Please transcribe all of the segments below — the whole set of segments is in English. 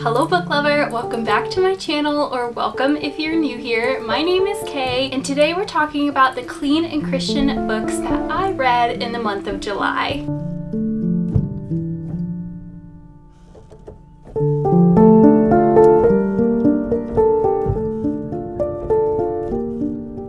Hello book lover, welcome back to my channel, or welcome if you're new here. My name is Kay, and today we're talking about the clean and Christian books that I read in the month of July.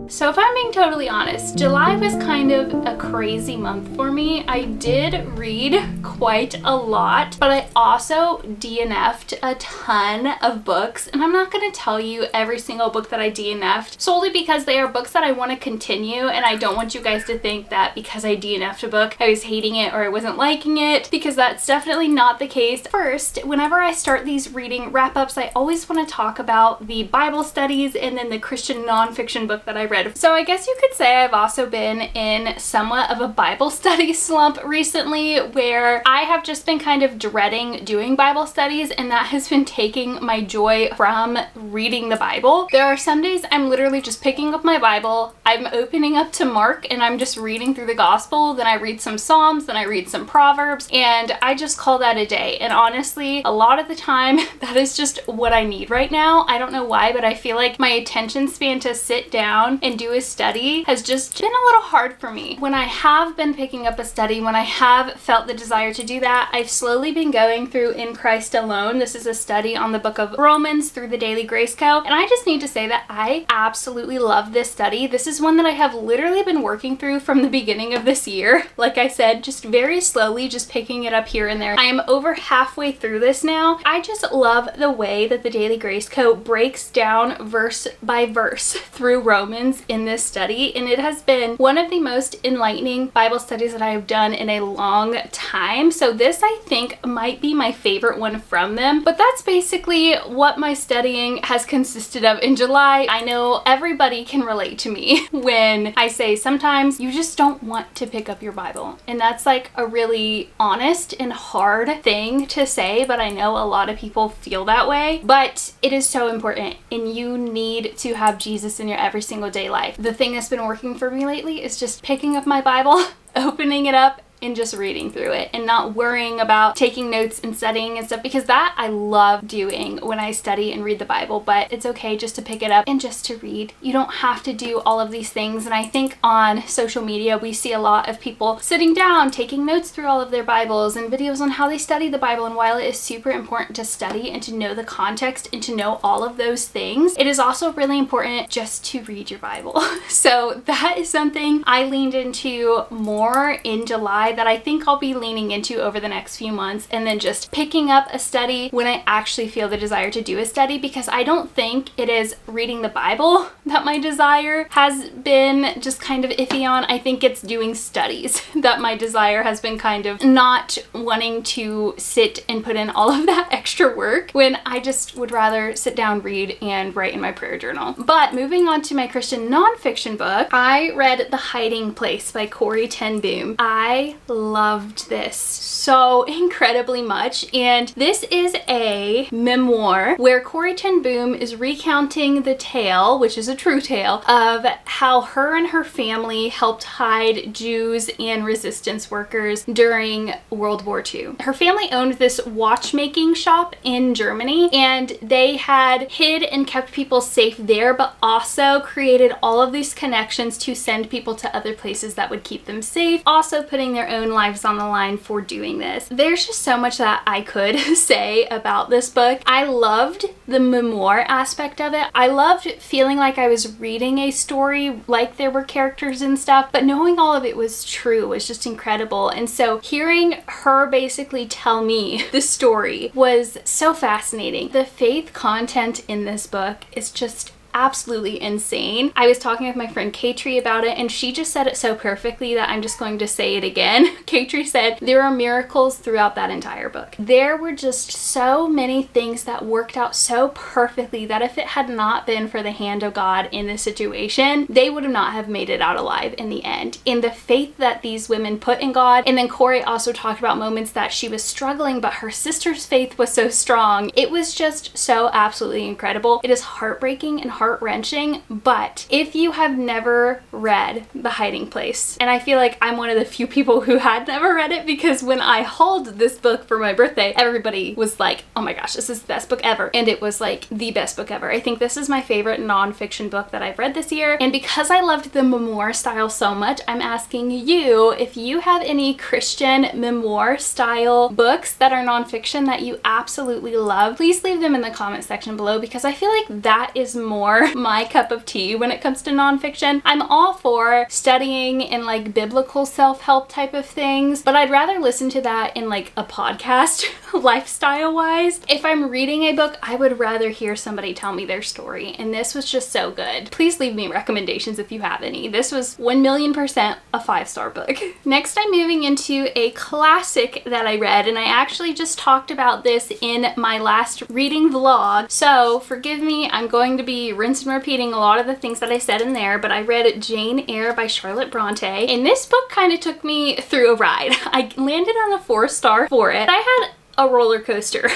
So if I'm being totally honest, July was kind of a crazy month for me. I did read quite a lot, but I also DNF'd a ton of books, and I'm not going to tell you every single book that I DNF'd solely because they are books that I want to continue, and I don't want you guys to think that because I DNF'd a book, I was hating it or I wasn't liking it, because that's definitely not the case. First, whenever I start these reading wrap-ups, I always want to talk about the Bible studies and then the Christian nonfiction book that I read. So I guess you could say I've also been in somewhat of a Bible study slump recently, where I have just been kind of dreading doing Bible studies, and that has been taking my joy from reading the Bible. There are some days I'm literally just picking up my Bible, I'm opening up to Mark, and I'm just reading through the gospel, then I read some Psalms, then I read some Proverbs, and I just call that a day. And honestly, a lot of the time, that is just what I need right now. I don't know why, but I feel like my attention span to sit down and do a study has just been a little hard for me. When I have been picking up a study, when I have felt the desire to do that, I've slowly been going through In Christ Alone. This is a study on the book of Romans through the Daily Grace Co. And I just need to say that I absolutely love this study. This is one that I have literally been working through from the beginning of this year. Like I said, just very slowly, just picking it up here and there. I am over halfway through this now. I just love the way that the Daily Grace Co. breaks down verse by verse through Romans in this study, and it has been one of the most enlightening Bible studies that I have done in a long time. So this, I think, might be my favorite one from them. But that's basically what my studying has consisted of in July. I know everybody can relate to me when I say sometimes you just don't want to pick up your Bible, and that's like a really honest and hard thing to say, but I know a lot of people feel that way. But it is so important, and you need to have Jesus in your every single day life. The thing that's been working for me lately is just picking up my Bible, opening it up, and just reading through it and not worrying about taking notes and studying and stuff, because that I love doing when I study and read the Bible. But it's okay just to pick it up and just to read. You don't have to do all of these things. And I think on social media we see a lot of people sitting down taking notes through all of their Bibles and videos on how they study the Bible. And while it is super important to study and to know the context and to know all of those things, it is also really important just to read your Bible. So that is something I leaned into more in July, that I think I'll be leaning into over the next few months, and then just picking up a study when I actually feel the desire to do a study, because I don't think it is reading the Bible that my desire has been just kind of iffy on. I think it's doing studies that my desire has been kind of not wanting to sit and put in all of that extra work, when I just would rather sit down, read, and write in my prayer journal. But moving on to my Christian nonfiction book, I read The Hiding Place by Corrie ten Boom. I loved this so incredibly much, and this is a memoir where Corrie ten Boom is recounting the tale, which is a true tale, of how her and her family helped hide Jews and resistance workers during World War II. Her family owned this watchmaking shop in Germany, and they had hid and kept people safe there, but also created all of these connections to send people to other places that would keep them safe, also putting their own lives on the line for doing this. There's just so much that I could say about this book. I loved the memoir aspect of it. I loved feeling like I was reading a story, like there were characters and stuff, but knowing all of it was true was just incredible. And so hearing her basically tell me the story was so fascinating. The faith content in this book is just absolutely insane. I was talking with my friend Katrie about it, and she just said it so perfectly that I'm just going to say it again. Katrie said there are miracles throughout that entire book. There were just so many things that worked out so perfectly that if it had not been for the hand of God in this situation, they would not have made it out alive in the end. In the faith that these women put in God. And then Corrie also talked about moments that she was struggling, but her sister's faith was so strong. It was just so absolutely incredible. It is heartbreaking and heart-wrenching, but if you have never read The Hiding Place, and I feel like I'm one of the few people who had never read it, because when I hauled this book for my birthday, everybody was like, oh my gosh, this is the best book ever. And it was like the best book ever. I think this is my favorite nonfiction book that I've read this year. And because I loved the memoir style so much, I'm asking you if you have any Christian memoir style books that are nonfiction that you absolutely love. Please leave them in the comment section below, because I feel like that is more my cup of tea when it comes to nonfiction. I'm all for studying in like biblical self-help type of things, but I'd rather listen to that in like a podcast lifestyle wise. If I'm reading a book, I would rather hear somebody tell me their story, and this was just so good. Please leave me recommendations if you have any. This was 1,000,000% a 5-star book. Next, I'm moving into a classic that I read, and I actually just talked about this in my last reading vlog, so forgive me, I'm going to be rinsing and repeating a lot of the things that I said in there, but I read Jane Eyre by Charlotte Bronte, and this book kind of took me through a ride. I landed on a 4-star for it. I had a roller coaster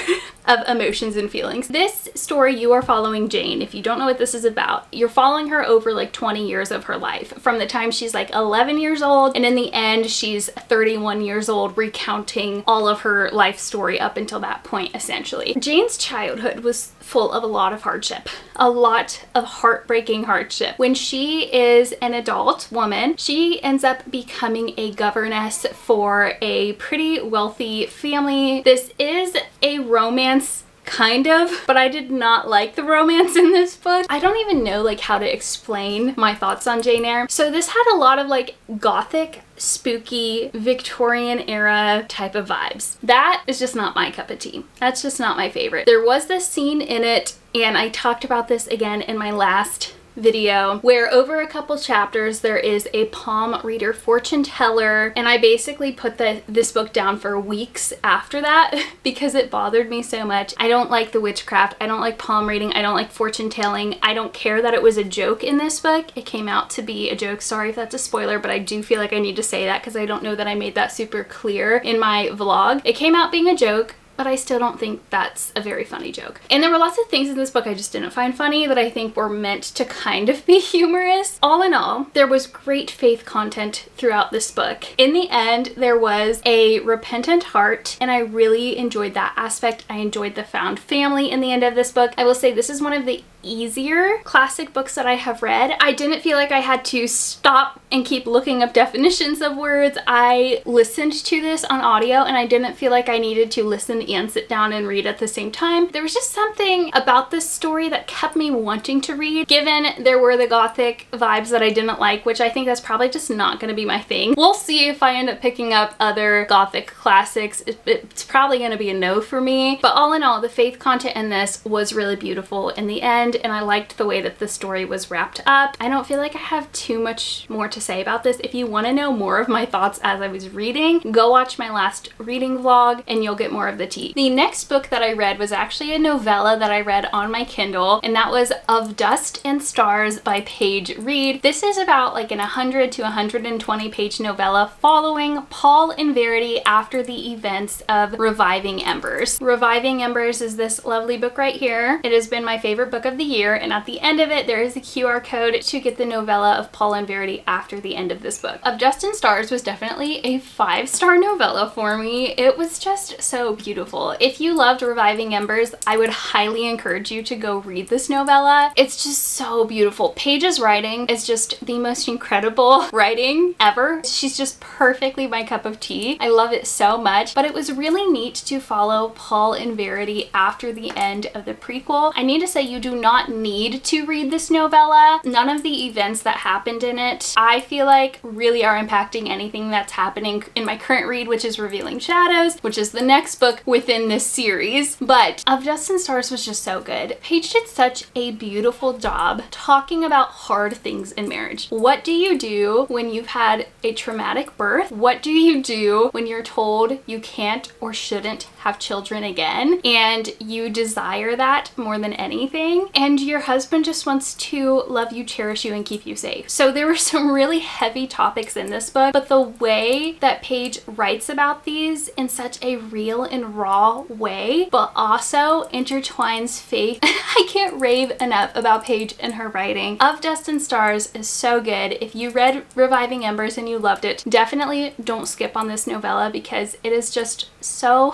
of emotions and feelings. This story, you are following Jane. If you don't know what this is about, you're following her over like 20 years of her life, from the time she's like 11 years old, and in the end she's 31 years old, recounting all of her life story up until that point, essentially. Jane's childhood was full of a lot of hardship, a lot of heartbreaking hardship. When she is an adult woman, she ends up becoming a governess for a pretty wealthy family. This is a romance, kind of, but I did not like the romance in this book. I don't even know like how to explain my thoughts on Jane Eyre. So this had a lot of like gothic, spooky, Victorian era type of vibes. That is just not my cup of tea. That's just not my favorite. There was this scene in it, and I talked about this again in my last video, where over a couple chapters there is a palm reader fortune teller, and I basically put this book down for weeks after that because it bothered me so much. I don't like the witchcraft, I don't like palm reading, I don't like fortune telling. I don't care that it was a joke in this book. It came out to be a joke. Sorry if that's a spoiler, but I do feel like I need to say that because I don't know that I made that super clear in my vlog. It came out being a joke, but I still don't think that's a very funny joke. And there were lots of things in this book I just didn't find funny that I think were meant to kind of be humorous. All in all, there was great faith content throughout this book. In the end, there was a repentant heart, and I really enjoyed that aspect. I enjoyed the found family in the end of this book. I will say this is one of the easier classic books that I have read. I didn't feel like I had to stop and keep looking up definitions of words. I listened to this on audio, and I didn't feel like I needed to listen and sit down and read at the same time. There was just something about this story that kept me wanting to read, given there were the gothic vibes that I didn't like, which I think that's probably just not going to be my thing. We'll see if I end up picking up other gothic classics. It's probably going to be a no for me, but all in all, the faith content in this was really beautiful in the end, and I liked the way that the story was wrapped up. I don't feel like I have too much more to say about this. If you want to know more of my thoughts as I was reading, go watch my last reading vlog and you'll get more of the tea. The next book that I read was actually a novella that I read on my Kindle, and that was Of Dust and Stars by Paige Reed. This is about like an 100 to 120 page novella following Paul and Verity after the events of Reviving Embers. Reviving Embers is this lovely book right here. It has been my favorite book of the year, and at the end of it there is a QR code to get the novella of Paul and Verity after the end of this book. Of Dust and Stars was definitely a 5-star novella for me. It was just so beautiful. If you loved Reviving Embers, I would highly encourage you to go read this novella. It's just so beautiful. Paige's writing is just the most incredible writing ever. She's just perfectly my cup of tea. I love it so much, but it was really neat to follow Paul and Verity after the end of the prequel. I need to say, you do not need to read this novella. None of the events that happened in it, I feel like, really are impacting anything that's happening in my current read, which is Revealing Shadows, which is the next book within this series. But Of Dust and Stars was just so good. Paige did such a beautiful job talking about hard things in marriage. What do you do when you've had a traumatic birth? What do you do when you're told you can't or shouldn't have children again, and you desire that more than anything, and your husband just wants to love you, cherish you, and keep you safe. So there were some really heavy topics in this book, but the way that Paige writes about these in such a real and raw way, but also intertwines faith. I can't rave enough about Paige and her writing. Of Dust and Stars is so good. If you read Reviving Embers and you loved it, definitely don't skip on this novella because it is just so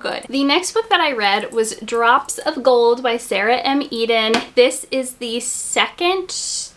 good. The next book that I read was Drops of Gold by Sarah M. Eden. This is the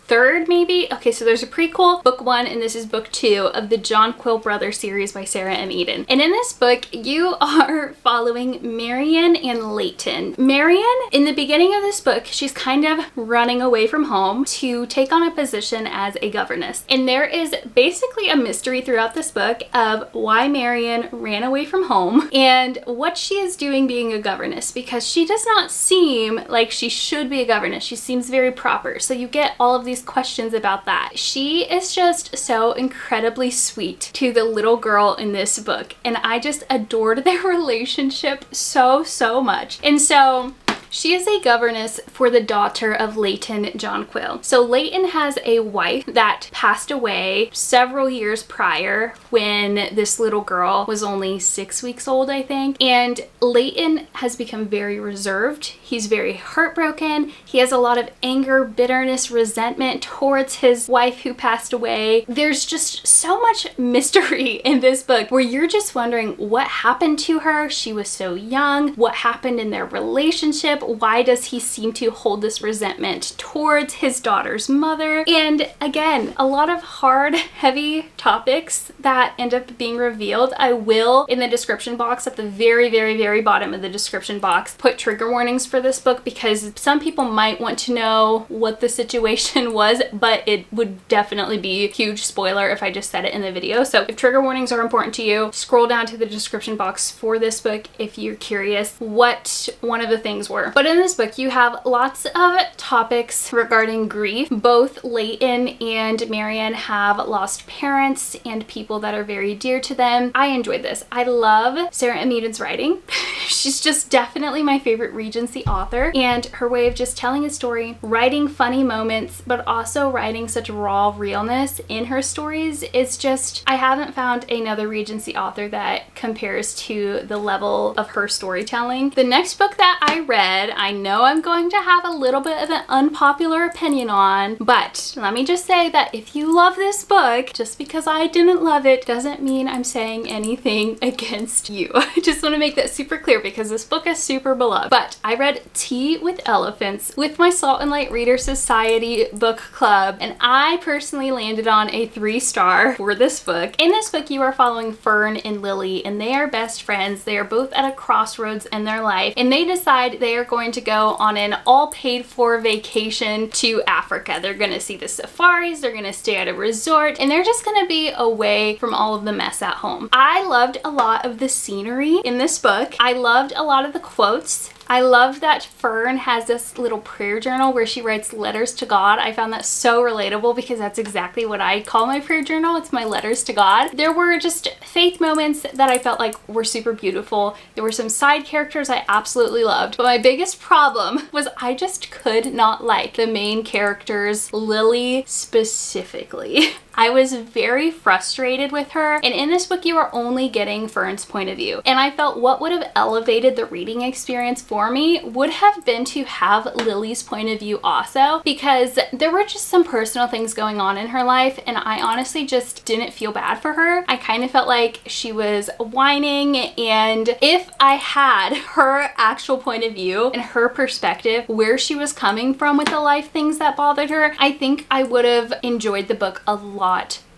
third maybe? Okay, so there's a prequel, book 1, and this is book 2 of the John Quill Brothers series by Sarah M. Eden. And in this book, you are following Marian and Leighton. Marian, in the beginning of this book, she's kind of running away from home to take on a position as a governess. And there is basically a mystery throughout this book of why Marian ran away from home and what she is doing being a governess, because she does not seem like she should be a governess. She seems very proper. So you get all of these questions about that. She is just so incredibly sweet to the little girl in this book, and I just adored their relationship so much. And so she is a governess for the daughter of Leighton John Quill. So Leighton has a wife that passed away several years prior when this little girl was only 6 weeks old, I think. And Leighton has become very reserved. He's very heartbroken. He has a lot of anger, bitterness, resentment towards his wife who passed away. There's just so much mystery in this book where you're just wondering what happened to her. She was so young. What happened in their relationship? Why does he seem to hold this resentment towards his daughter's mother? And again, a lot of hard, heavy topics that end up being revealed. I will, in the description box, at the very bottom of the description box, put trigger warnings for this book because some people might want to know what the situation was, but it would definitely be a huge spoiler if I just said it in the video. So if trigger warnings are important to you, scroll down to the description box for this book if you're curious what one of the things were. But in this book, you have lots of topics regarding grief. Both Leighton and Marian have lost parents and people that are very dear to them. I enjoyed this. I love Sarah M. Eden's writing. She's just definitely my favorite Regency author, and her way of just telling a story, writing funny moments, but also writing such raw realness in her stories is just, I haven't found another Regency author that compares to the level of her storytelling. The next book that I read, I know I'm going to have a little bit of an unpopular opinion on, but let me just say that if you love this book, just because I didn't love it doesn't mean I'm saying anything against you. I just want to make that super clear because this book is super beloved. But I read Tea with Elephants with my Salt and Light Reader Society book club, and I personally landed on a 3-star for this book. In this book, you are following Fern and Lily, and they are best friends. They are both at a crossroads in their life, and they decide they are going to go on an all paid for vacation to Africa. They're going to see the safaris, they're going to stay at a resort, and they're just going to be away from all of the mess at home. I loved a lot of the scenery in this book. I loved a lot of the quotes. I love that Fern has this little prayer journal where she writes letters to God. I found that so relatable because that's exactly what I call my prayer journal. It's my letters to God. There were just faith moments that I felt like were super beautiful. There were some side characters I absolutely loved. But my biggest problem was I just could not like the main characters, Lily specifically. I was very frustrated with her, and in this book you are only getting Fern's point of view, and I felt what would have elevated the reading experience for me would have been to have Lily's point of view also, because there were just some personal things going on in her life and I honestly just didn't feel bad for her. I kind of felt like she was whining, and if I had her actual point of view and her perspective, where she was coming from with the life things that bothered her, I think I would have enjoyed the book a lot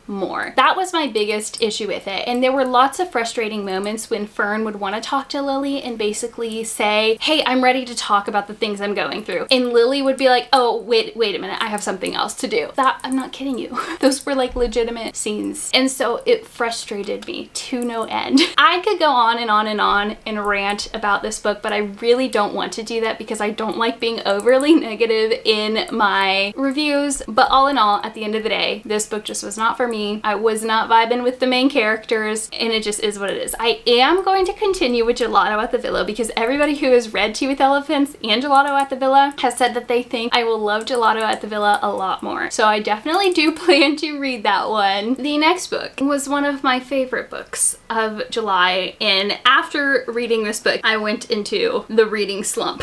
more. That was my biggest issue with it, and there were lots of frustrating moments when Fern would want to talk to Lily and basically say, hey, I'm ready to talk about the things I'm going through, and Lily would be like, oh wait a minute, I have something else to do. That, I'm not kidding you. Those were like legitimate scenes, and so it frustrated me to no end. I could go on and on and on and rant about this book, but I really don't want to do that because I don't like being overly negative in my reviews. But all in all, at the end of the day, this book just was not for me. me. I was not vibing with the main characters, and it just is what it is. I am going to continue with Gelato at the Villa because everybody who has read Tea with Elephants and Gelato at the Villa has said that they think I will love Gelato at the Villa a lot more. So I definitely do plan to read that one. The next book was one of my favorite books of July, and after reading this book, I went into the reading slump.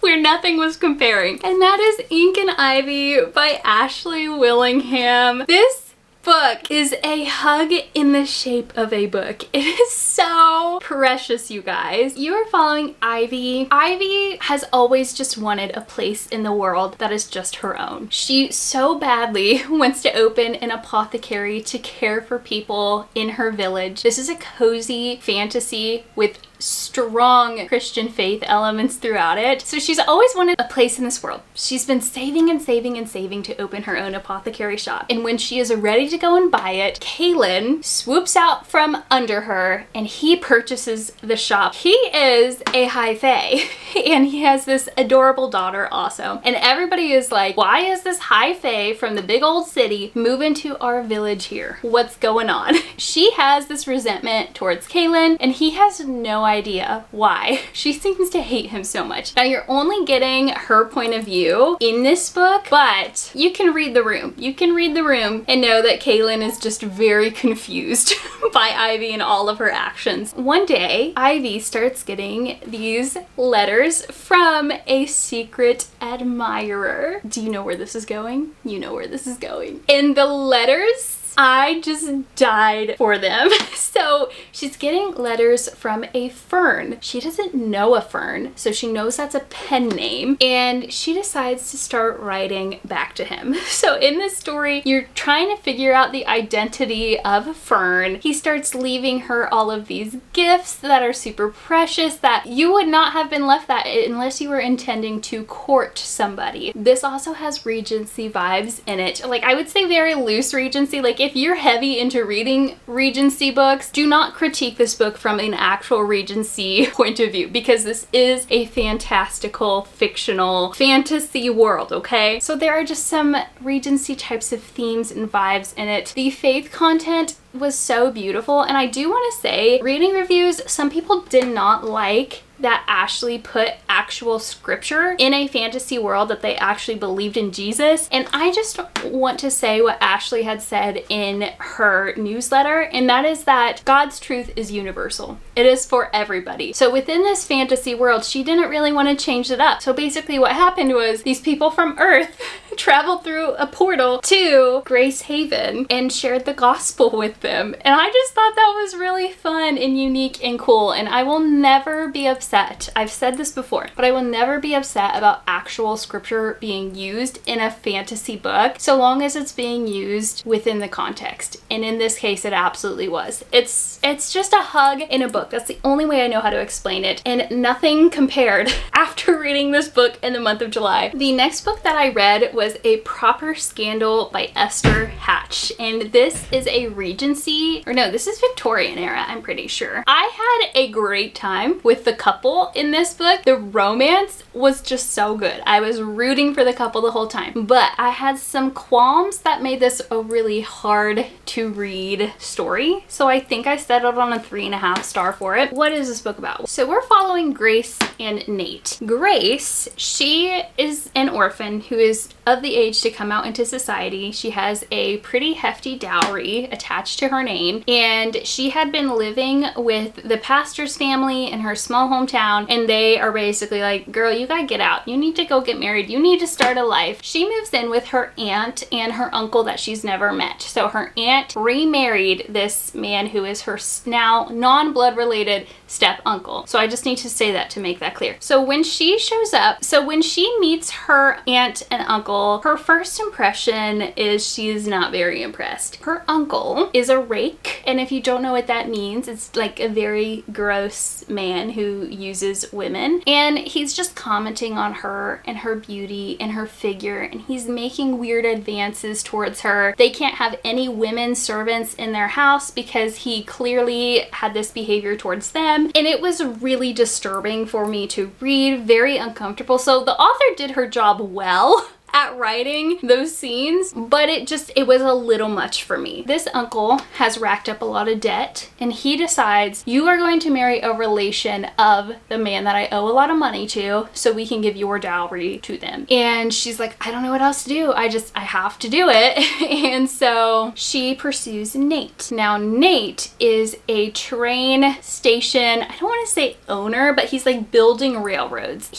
Where nothing was comparing. And that is Ink and Ivy by Ashley Willingham. This book is a hug in the shape of a book. It is so precious, you guys. You are following Ivy. Ivy has always just wanted a place in the world that is just her own. She so badly wants to open an apothecary to care for people in her village. This is a cozy fantasy with strong Christian faith elements throughout it. So she's always wanted a place in this world. She's been saving and saving and saving to open her own apothecary shop. And when she is ready to go and buy it, Kaylin swoops out from under her and he purchases the shop. He is a high fae and he has this adorable daughter also. And everybody is like, why is this high fae from the big old city moving to our village here? What's going on? She has this resentment towards Kaylin and he has no idea why. She seems to hate him so much. Now you're only getting her point of view in this book, but you can read the room. You can read the room and know that Kaylin is just very confused by Ivy and all of her actions. One day, Ivy starts getting these letters from a secret admirer. Do you know where this is going? You know where this is going. And the letters, I just died for them. So she's getting letters from a fern. She doesn't know a fern, so she knows that's a pen name, and she decides to start writing back to him. So in this story, you're trying to figure out the identity of a fern. He starts leaving her all of these gifts that are super precious that you would not have been left that unless you were intending to court somebody. This also has Regency vibes in it. Like, I would say very loose Regency. Like, if you're heavy into reading Regency books, do not critique this book from an actual Regency point of view because this is a fantastical, fictional fantasy world, okay? So there are just some Regency types of themes and vibes in it. The faith content was so beautiful, and I do want to say, reading reviews, some people did not like that Ashley put actual scripture in a fantasy world, that they actually believed in Jesus. And I just want to say what Ashley had said in her newsletter, and that is that God's truth is universal. It is for everybody. So within this fantasy world, she didn't really want to change it up. So basically what happened was these people from Earth traveled through a portal to Grace Haven and shared the gospel with them. And I just thought that was really fun and unique and cool. And I will never be upset. I've said this before, but I will never be upset about actual scripture being used in a fantasy book, so long as it's being used within the context. And in this case, it absolutely was. It's just a hug in a book. That's the only way I know how to explain it. And nothing compared after reading this book in the month of July. The next book that I read was A Proper Scandal by Esther Hatch. And this is a Regency, or no, this is Victorian era, I'm pretty sure. I had a great time with the couple in this book. The romance was just so good. I was rooting for the couple the whole time, but I had some qualms that made this a really hard to read story. So I think I settled on a 3.5 star for it. What is this book about? So we're following Grace and Nate. Grace, she is an orphan who is of the age to come out into society. She has a pretty hefty dowry attached to her name, and she had been living with the pastor's family in her small hometown, and they are basically like, girl, you gotta get out. You need to go get married. You need to start a life. She moves in with her aunt and her uncle that she's never met. So her aunt remarried this man who is her now non-blood related step uncle. So I just need to say that to make that clear. So when she shows up, so when she meets her aunt and uncle, her first impression is she's not very impressed. Her uncle is a rake, and if you don't know what that means, it's like a very gross man who uses women, and he's just commenting on her and her beauty and her figure, and he's making weird advances towards her. They can't have any women servants in their house because he clearly had this behavior towards them, and it was really disturbing for me to read, very uncomfortable. So the author did her job well at writing those scenes, but it was a little much for me. This uncle has racked up a lot of debt, and he decides, you are going to marry a relation of the man that I owe a lot of money to, so we can give your dowry to them. And she's like, I don't know what else to do. I have to do it. And so she pursues Nate. Now, Nate is a train station, I don't want to say owner, but he's like building railroads.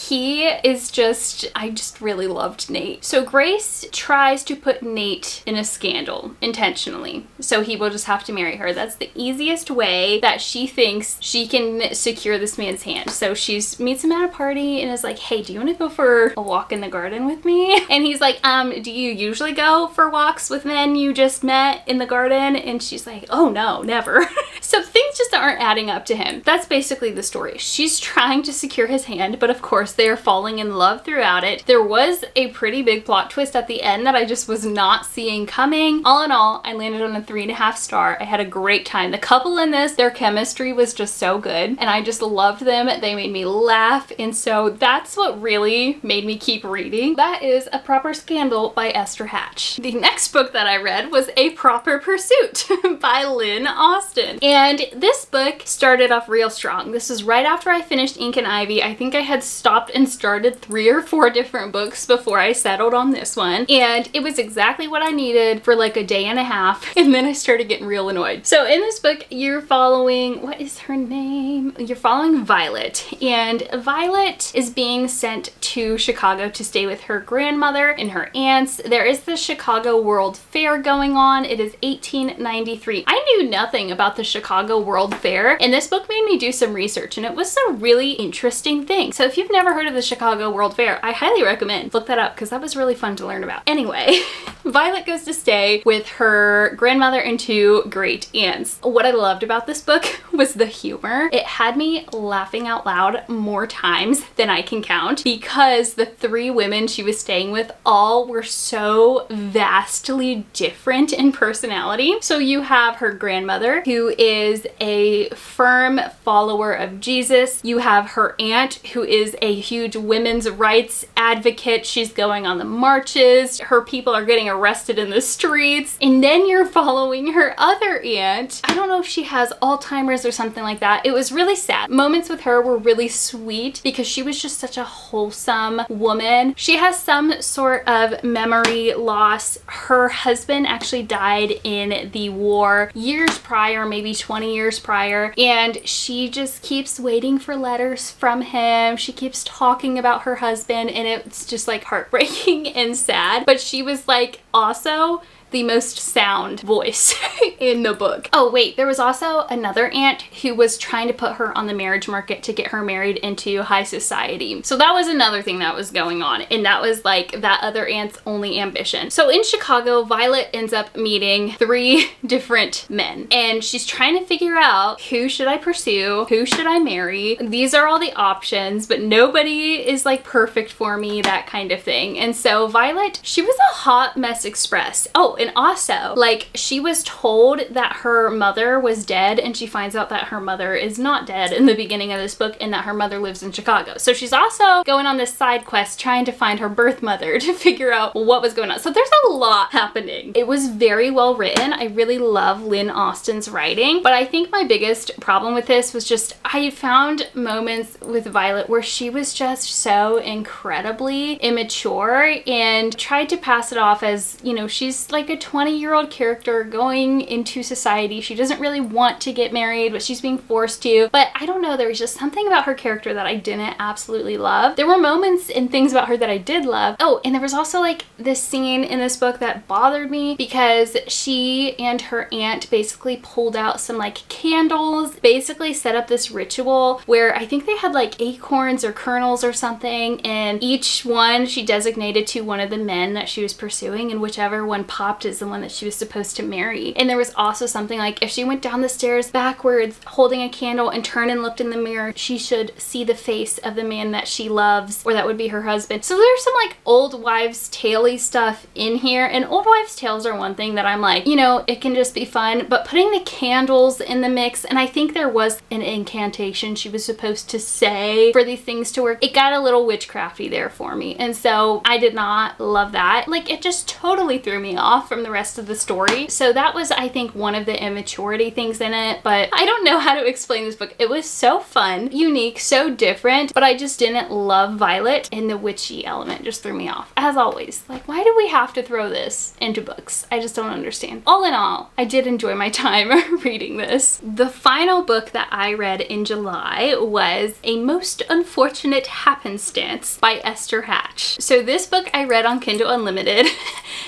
I just really loved Nate. So Grace tries to put Nate in a scandal intentionally, so he will just have to marry her. That's the easiest way that she thinks she can secure this man's hand. So she meets him at a party and is like, hey, do you want to go for a walk in the garden with me? And he's like, do you usually go for walks with men you just met in the garden? And she's like, oh no, never. So things just aren't adding up to him. That's basically the story. She's trying to secure his hand, but of course they are falling in love throughout it. There was a pretty big plot twist at the end that I just was not seeing coming. All in all, I landed on a 3.5 star. I had a great time. The couple in this, their chemistry was just so good, and I just loved them. They made me laugh, and so that's what really made me keep reading. That is A Proper Scandal by Esther Hatch. The next book that I read was A Proper Pursuit by Lynn Austin. And this book started off real strong. This is right after I finished Ink and Ivy. I think I had stopped and started 3 or 4 different books before I settled on this one. And it was exactly what I needed for like a day and a half. And then I started getting real annoyed. So in this book, you're following, what is her name? You're following Violet. And Violet is being sent to Chicago to stay with her grandmother and her aunts. There is the Chicago World Fair going on. It is 1893. I knew nothing about the Chicago World Fair, and this book made me do some research, and it was a really interesting thing. So if you've never heard of the Chicago World Fair, I highly recommend look that up because that was really fun to learn about. Anyway, Violet goes to stay with her grandmother and 2 great aunts. What I loved about this book was the humor. It had me laughing out loud more times than I can count because the 3 women she was staying with all were so vastly different in personality. So you have her grandmother, who is a firm follower of Jesus. You have her aunt, who is a huge women's rights advocate. She's going on the marches. Her people are getting arrested in the streets. And then you're following her other aunt. I don't know if she has Alzheimer's or something like that. It was really sad. Moments with her were really sweet because she was just such a wholesome woman. She has some sort of memory loss. Her husband actually died in the war years prior, maybe 20 years prior, and she just keeps waiting for letters from him. She keeps talking about her husband, and it's just like heartbreaking and sad. But she was like also the most sound voice in the book. Oh wait, there was also another aunt who was trying to put her on the marriage market to get her married into high society. So that was another thing that was going on, and that was like that other aunt's only ambition. So in Chicago, Violet ends up meeting 3 different men, and she's trying to figure out, who should I pursue? Who should I marry? These are all the options, but nobody is like perfect for me, that kind of thing. And so Violet, she was a hot mess express. Oh, and also, like, she was told that her mother was dead, and she finds out that her mother is not dead in the beginning of this book, and that her mother lives in Chicago. So she's also going on this side quest trying to find her birth mother to figure out what was going on. So there's a lot happening. It was very well written. I really love Lynn Austin's writing, but I think my biggest problem with this was just I found moments with Violet where she was just so incredibly immature and tried to pass it off as, you know, she's like a 20-year-old character going into society. She doesn't really want to get married, but she's being forced to. But I don't know, there was just something about her character that I didn't absolutely love. There were moments and things about her that I did love. Oh, and there was also like this scene in this book that bothered me because she and her aunt basically pulled out some like candles, basically set up this ritual where I think they had like acorns or kernels or something, and each one she designated to one of the men that she was pursuing, and whichever one popped stopped is the one that she was supposed to marry. And there was also something like if she went down the stairs backwards holding a candle and turned and looked in the mirror, she should see the face of the man that she loves, or that would be her husband. So there's some like old wives' tale-y stuff in here, and old wives' tales are one thing that I'm like, you know, it can just be fun, but putting the candles in the mix, and I think there was an incantation she was supposed to say for these things to work, it got a little witchcrafty there for me, and so I did not love that. Like, it just totally threw me off from the rest of the story. So that was, I think, one of the immaturity things in it, but I don't know how to explain this book. It was so fun, unique, so different, but I just didn't love Violet, and the witchy element just threw me off, as always. Like, why do we have to throw this into books? I just don't understand. All in all, I did enjoy my time reading this. The final book that I read in July was A Most Unfortunate Happenstance by Esther Hatch. So this book I read on Kindle Unlimited.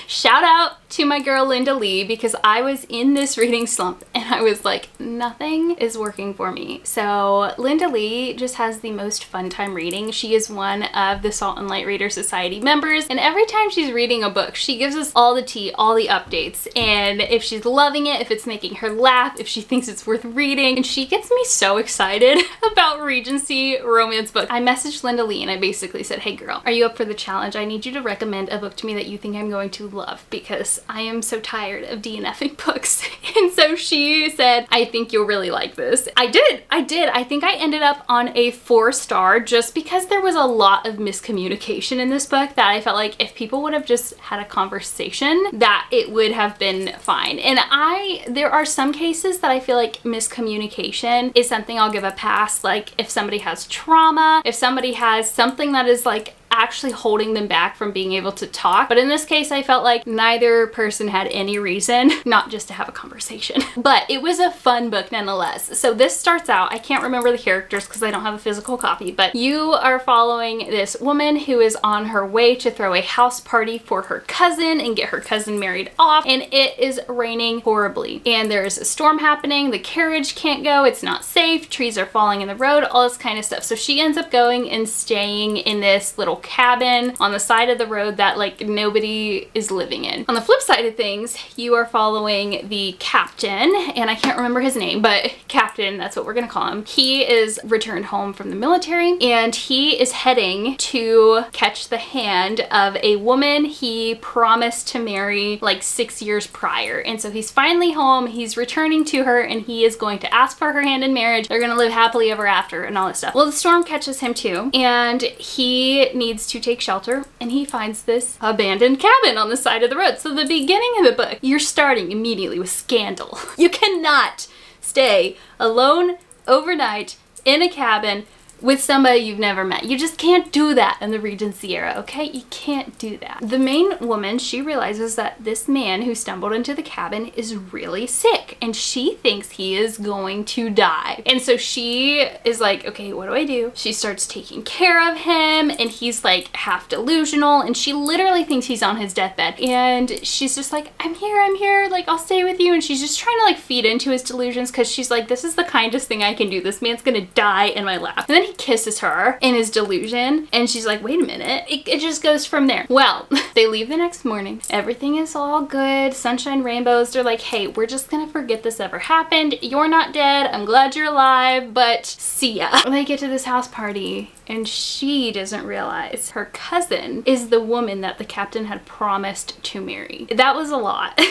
Shout out to my girl Linda Lee, because I was in this reading slump and I was like, nothing is working for me. So Linda Lee just has the most fun time reading. She is one of the Salt and Light Reader Society members, and every time she's reading a book, she gives us all the tea, all the updates, and if she's loving it, if it's making her laugh, if she thinks it's worth reading, and she gets me so excited about Regency romance books. I messaged Linda Lee and I basically said, hey girl, are you up for the challenge? I need you to recommend a book to me that you think I'm going to love, because I am so tired of DNFing books. And so she said, I think you'll really like this. I did. I think I ended up on a 4-star just because there was a lot of miscommunication in this book that I felt like if people would have just had a conversation, that it would have been fine. And there are some cases that I feel like miscommunication is something I'll give a pass. Like if somebody has trauma, if somebody has something that is like actually holding them back from being able to talk. But in this case, I felt like neither person had any reason not just to have a conversation. But it was a fun book nonetheless. So this starts out, I can't remember the characters because I don't have a physical copy, but you are following this woman who is on her way to throw a house party for her cousin and get her cousin married off, and it is raining horribly. And there's a storm happening, the carriage can't go, it's not safe, trees are falling in the road, all this kind of stuff. So she ends up going and staying in this little cabin on the side of the road that like nobody is living in. On the flip side of things, you are following the captain, and I can't remember his name, but Captain, that's what we're gonna call him. He is returned home from the military, and he is heading to catch the hand of a woman he promised to marry like 6 years prior. And so he's finally home, he's returning to her, and he is going to ask for her hand in marriage. They're gonna live happily ever after and all this stuff. Well, the storm catches him too, and he needs to take shelter, and he finds this abandoned cabin on the side of the road. So the beginning of the book, you're starting immediately with scandal. You cannot stay alone overnight in a cabin with somebody you've never met. You just can't do that in the Regency era, okay? You can't do that. The main woman, she realizes that this man who stumbled into the cabin is really sick, and she thinks he is going to die. And so she is like, okay, what do I do? She starts taking care of him, and he's like half delusional, and she literally thinks he's on his deathbed. And she's just like, I'm here, like I'll stay with you. And she's just trying to like feed into his delusions, because she's like, this is the kindest thing I can do. This man's gonna die in my lap. And then he kisses her in his delusion, and she's like, wait a minute. It just goes from there. Well, they leave the next morning. Everything is all good, sunshine, rainbows. They're like, hey, we're just gonna forget this ever happened. You're not dead. I'm glad you're alive, but see ya. They get to this house party, and she doesn't realize her cousin is the woman that the captain had promised to marry. That was a lot.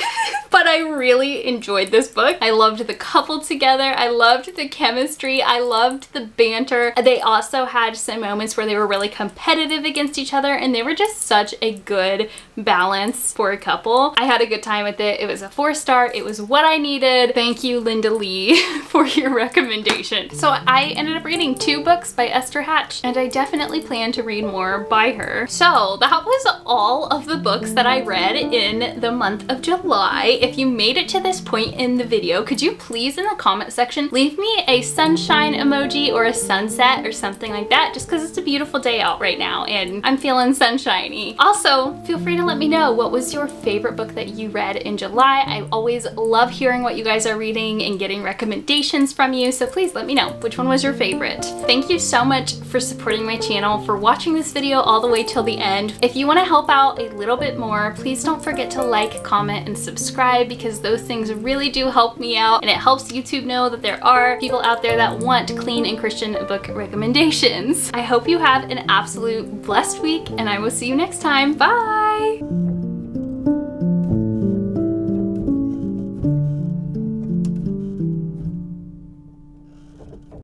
But I really enjoyed this book. I loved the couple together. I loved the chemistry. I loved the banter. They also had some moments where they were really competitive against each other, and they were just such a good balance for a couple. I had a good time with it. It was a 4-star. It was what I needed. Thank you, Linda Lee, for your recommendation. So I ended up reading 2 books by Esther Hatch, and I definitely plan to read more by her. So that was all of the books that I read in the month of July. Hey, if you made it to this point in the video, could you please in the comment section leave me a sunshine emoji or a sunset or something like that, just because it's a beautiful day out right now and I'm feeling sunshiny. Also, feel free to let me know what was your favorite book that you read in July. I always love hearing what you guys are reading and getting recommendations from you, so please let me know which one was your favorite. Thank you so much for supporting my channel, for watching this video all the way till the end. If you want to help out a little bit more, please don't forget to like, comment, and subscribe, because those things really do help me out and it helps YouTube know that there are people out there that want clean and Christian book recommendations. I hope you have an absolute blessed week and I will see you next time. Bye!